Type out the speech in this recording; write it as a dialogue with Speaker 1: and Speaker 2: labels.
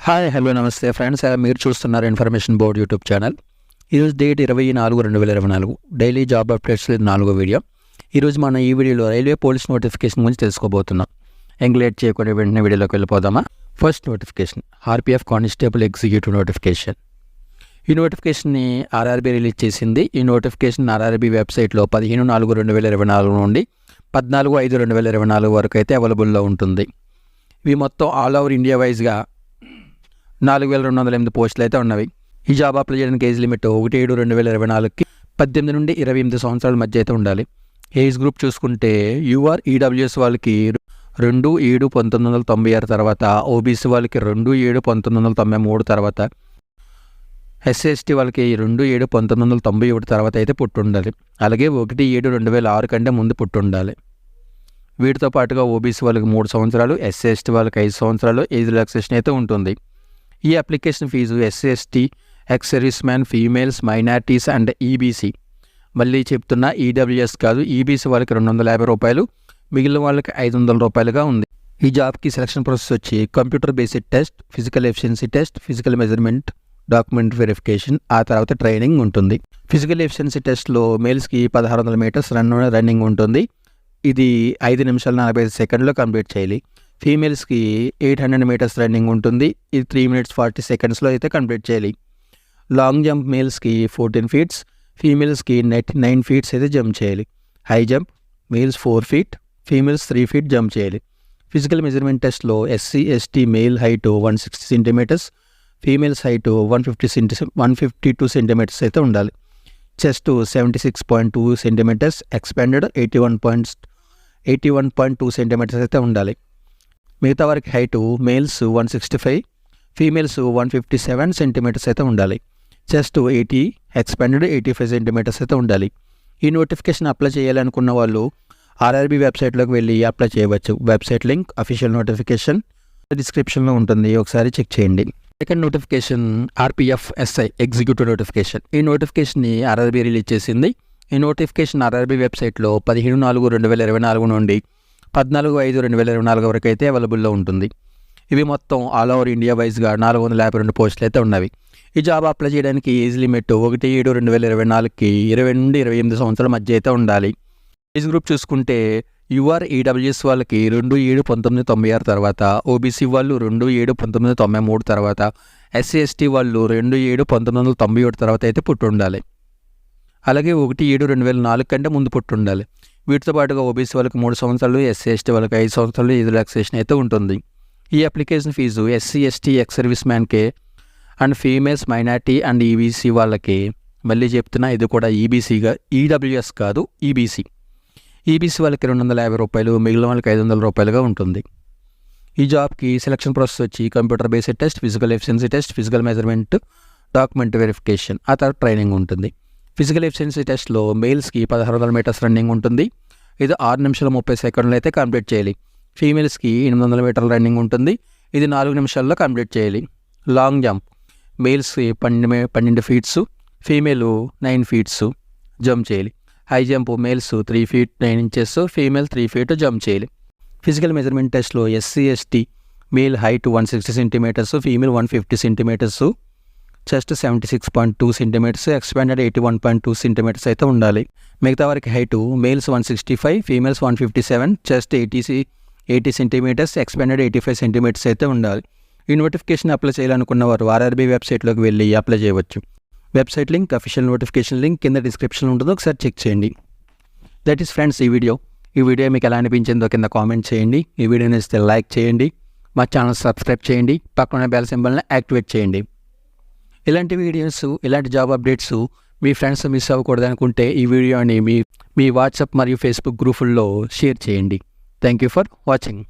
Speaker 1: Hi hello నమస్తే friends, మీరు చూస్తున్నారు ఇన్ఫర్మేషన్ బోర్డ్ యూట్యూబ్ ఛానల్. ఈరోజు డేట్ 24/2024 డైలీ జాబ్ అప్డేట్స్ 4వ వీడియో. ఈరోజు మనం ఈ వీడియోలో రైల్వే పోలీస్ నోటిఫికేషన్ గురించి తెలుసుకోబోతున్నాం. లేట్ చేయకుండా వెంటనే వీడియోలోకి వెళ్ళిపోదామా. First notification RPF constable executive notification. ఈ నోటిఫికేషన్ని ఆర్ఆర్బీ రిలీజ్ చేసింది. ఈ నోటిఫికేషన్ ఆర్ఆర్బీ వెబ్సైట్లో 15/4/2024 నుండి 14/5/2024 వరకు అయితే అవైలబుల్లో ఉంటుంది. ఇవి మొత్తం ఆల్ ఓవర్ ఇండియా వైజ్గా 4208 పోస్టులు అయితే ఉన్నవి. ఈ జాబ్ అప్లై చేయడానికి ఏజ్ లిమిట్ 1/7/2024కి 18 నుండి 28 సంవత్సరాల మధ్య అయితే ఉండాలి. ఏజ్ గ్రూప్ చూసుకుంటే యూఆర్ ఈడబ్ల్యూఎస్ వాళ్ళకి 2/7/1996 తర్వాత, ఓబీసీ వాళ్ళకి 2/7/1993 తర్వాత, ఎస్సీ/ఎస్టీ వాళ్ళకి 2/7/1991 తర్వాత అయితే పుట్టుండాలి. అలాగే 1/7/2006 కంటే ముందు పుట్టుండాలి. వీటితో పాటుగా ఓబీసీ వాళ్ళకి 3 సంవత్సరాలు, ఎస్సీ/ఎస్టీ వాళ్ళకి 5 సంవత్సరాలు ఏజ్ రిలాక్సేషన్ అయితే ఉంటుంది. ఈ application fee SC ST, ex service man, females, minorities and EBC, మళ్ళీ చెప్తున్నా ఈడబ్ల్యూఎస్ కాదు, ఈబీసీ వాళ్ళకి 250 రూపాయలు, మిగిలిన వాళ్ళకి 500 రూపాయలుగా ఉంది. ఈ జాబ్కి సెలక్షన్ ప్రాసెస్ వచ్చి computer based test, physical efficiency test, physical measurement, document verification, ఆ తర్వాత ట్రైనింగ్ ఉంటుంది. ఫిజికల్ ఎఫిషియన్సీ టెస్ట్లో మేల్స్కి 1600 మీటర్స్ రన్నింగ్ ఉంటుంది. ఇది 5 నిమిషాల 45 సెకండ్లో కంప్లీట్ చేయాలి. ఫీమేల్స్కి 800 మీటర్స్ రన్నింగ్ ఉంటుంది. ఇది 3 minutes 40 secondsలో అయితే కంప్లీట్ చేయాలి. లాంగ్ జంప్ మేల్స్కి 14 feet, ఫీమేల్స్కి 9 feet అయితే జంప్ చేయాలి. High jump males 4 feet, females 3 feet jump చేయాలి. ఫిజికల్ మెజర్మెంట్ టెస్ట్లో SC ST male height 160 centimeters, females height 152 centimeters అయితే ఉండాలి. చెస్ట్ 76.2 centimeters, ఎక్స్పాండెడ్ 81.2 centimeters అయితే ఉండాలి. మిగతా వారికి హైటు మేల్స్ 165, ఫీమేల్స్ 157 centimeters అయితే ఉండాలి. చెస్ట్ 80, ఎక్స్పాండెడ్ 85 centimeters అయితే ఉండాలి. ఈ నోటిఫికేషన్ అప్లై చేయాలనుకున్న వాళ్ళు ఆర్ఆర్బీ వెబ్సైట్లోకి వెళ్ళి అప్లై చేయవచ్చు. వెబ్సైట్ లింక్, అఫీషియల్ నోటిఫికేషన్ డిస్క్రిప్షన్లో ఉంటుంది, ఒకసారి చెక్ చేయండి. Second notification RPF SI executive notification. ఈ నోటిఫికేషన్ని ఆర్ఆర్బీ రిలీజ్ చేసింది. ఈ నోటిఫికేషన్ ఆర్ఆర్బీ వెబ్సైట్లో 15/4/2024 నుండి 14/5/2024 వరకు అయితే అవైలబుల్లో ఉంటుంది. ఇవి మొత్తం ఆల్ ఓవర్ ఇండియా వైజ్గా 452 పోస్టులు అయితే ఉన్నవి. ఈ జాబ్ అప్లై చేయడానికి ఏజ్ లిమిట్ 1/7/2024కి 20 నుండి 28 సంవత్సరాల మధ్య అయితే ఉండాలి. ఏజ్ గ్రూప్ చూసుకుంటే యూఆర్ ఈడబ్ల్యూఎస్ వాళ్ళకి 2/7/1996 తర్వాత, ఓబీసీ వాళ్ళు 2/7/1993 తర్వాత, ఎస్సీ/ఎస్టీ వాళ్ళు 2/7/1991 తర్వాత అయితే పుట్టి ఉండాలి. అలాగే 1/7/2004 కంటే ముందు పుట్టి ఉండాలి. వీటితో పాటుగా ఓబీసీ వాళ్ళకి 3 సంవత్సరాలు, ఎస్సీ/ఎస్టీ వాళ్ళకి 5 సంవత్సరాలు ఏజ్ రిలాక్సేషన్ అయితే ఉంటుంది. ఈ application fee SC ST, ex service మ్యాన్కి and females, minority and EBC వాళ్ళకి, మళ్ళీ చెప్తున్నా ఇది కూడా ఈబీసీగా, ఈడబ్ల్యూఎస్ కాదు, ఈబీసీ. ఈబీసీ వాళ్ళకి 250 రూపాయలు, మిగిలిన వాళ్ళకి 500 రూపాయలుగా ఉంటుంది. ఈ జాబ్కి సెలక్షన్ ప్రాసెస్ వచ్చి computer based test, physical efficiency test, physical measurement, document verification, ఆ తర్వాత ట్రైనింగ్ ఉంటుంది. ఫిజికల్ ఎఫిషియన్సీ టెస్ట్లో మేల్స్కి 1600 మీటర్స్ రన్నింగ్ ఉంటుంది. ఇది 6 నిమిషాల 30 సెకండ్లు అయితే కంప్లీట్ చేయాలి. ఫీమేల్స్కి 800 మీటర్ల రన్నింగ్ ఉంటుంది. ఇది 4 నిమిషాల్లో కంప్లీట్ చేయాలి. లాంగ్ జంప్ మేల్స్కి 12 feet, ఫీమేల్ 9 feet జంప్ చేయాలి. High jump males 3 feet 9 inches, female 3 feet jump చేయాలి. ఫిజికల్ మెజర్మెంట్ టెస్ట్లో SC ST male height 160 centimeters, female 150 centimeters, chest 76.2 centimeters, expanded 81.2 centimeters అయితే ఉండాలి. మిగతా వారికి height males 165, females 157, chest 80 centimeters, expanded 85 centimeters అయితే ఉండాలి. ఈ నోటిఫికేషన్ అప్లై చేయాలనుకున్న వారు ఆర్ఆర్బీ వెబ్సైట్లోకి వెళ్ళి అప్లై చేయవచ్చు. Website link, official notification link కింద డిస్క్రిప్షన్లో ఉంటుందో, ఒకసారి చెక్ చేయండి. దట్ ఈస్ ఫ్రెండ్స్ ఈ వీడియో మీకు ఎలా అనిపించిందో కింద కామెంట్ చేయండి. ఈ వీడియో నచ్చితే లైక్ చేయండి, మా ఛానల్ సబ్స్క్రైబ్ చేయండి, పక్కన బెల్ సింబల్ని యాక్టివేట్ చేయండి. ఇలాంటి వీడియోస్, ఇలాంటి జాబ్ అప్డేట్స్ మీ ఫ్రెండ్స్ మిస్ అవ్వకూడదు అనుకుంటే ఈ వీడియోని మీ వాట్సాప్ మరియు ఫేస్బుక్ గ్రూపుల్లో షేర్ చేయండి. Thank you for watching.